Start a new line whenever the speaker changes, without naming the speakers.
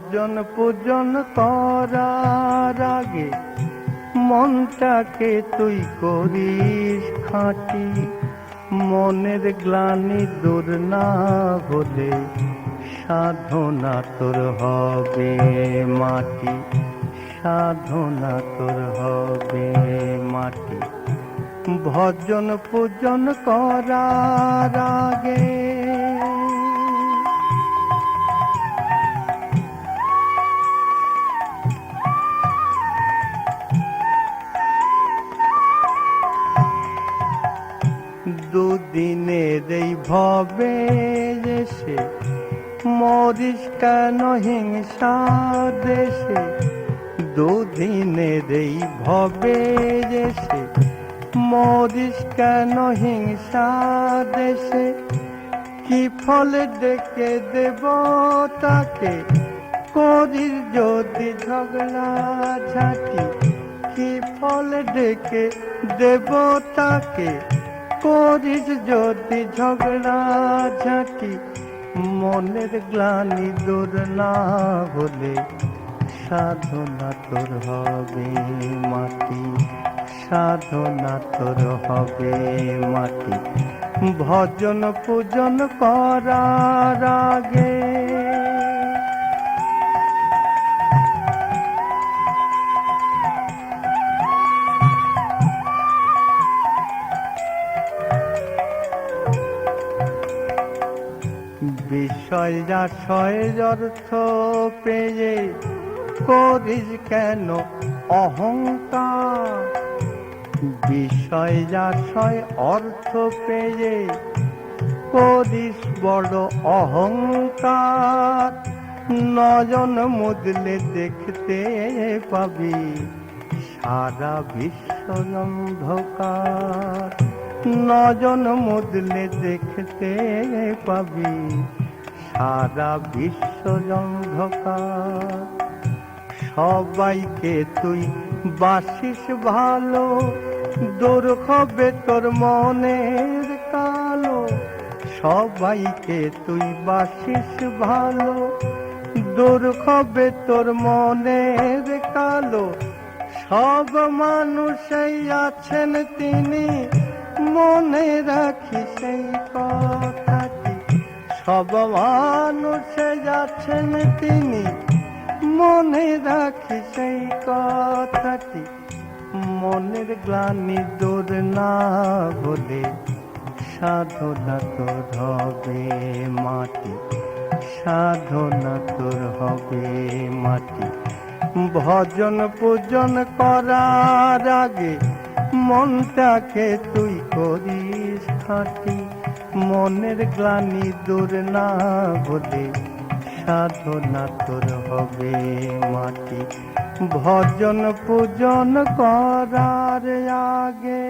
ভজন পূজন করার আগে মনটাকে তুই করিস খাঁটি। মনের গ্লানি দূর না হলে সাধনা তোর হবে মাটি, সাধনা তোর হবে মাটি। ভজন পূজন করার আগে দুদিনের এই ভবে এসে মরিস কেন হিংসা দেশে। দুদিনের এই ভবে এসে মরিস কেন হিংসা দেশে। কি ফল ডেকে দেব তাকে করিস যদি ঝগড়া ঝাঁটি। কি ফল ডেকে দেব তাকে করিস যদি ঝগড়া ঝাঁটি। মনের গ্লানি দূর না হলে সাধনা তোর হবে মাটি, সাধনা তোর হবে মাটি। ভজন পূজন করার আগে বিষয় রাশয়ের অর্থ পেয়ে করিস কেন অহংকার। বিষয় রাশয় অর্থ পেয়ে করিস বড় অহংকার। নয়ন মুদলে দেখতে পাবি সারা বিশ্ব অন্ধকার। নয়ন মুদলে দেখতে পাবি সারা বিশ্ব অন্ধকার। সবাইকে তুই বাসিস ভালো, দূর হবে তোর মনের কালো। সবাইকে তুই বাসিস ভালো, দূর হবে তোর মনের কালো। সব মানুষই আছেন তিনি, মনে রাখি সেই কথাটি। সব মানুষে যাচ্ছেন তিনি, মনে রাখি সেই কথাটি। মনের গ্লানি দূর না হলে সাধনা তোর হবে মাটি, সাধনা তোর হবে মাটি। ভজন পূজন করার আগে মনটাকে তুই করিস খাঁটি। মনের গ্লানি দূর না হলে সাধনা তোর হবে মাটি। ভজন পূজন করার আগে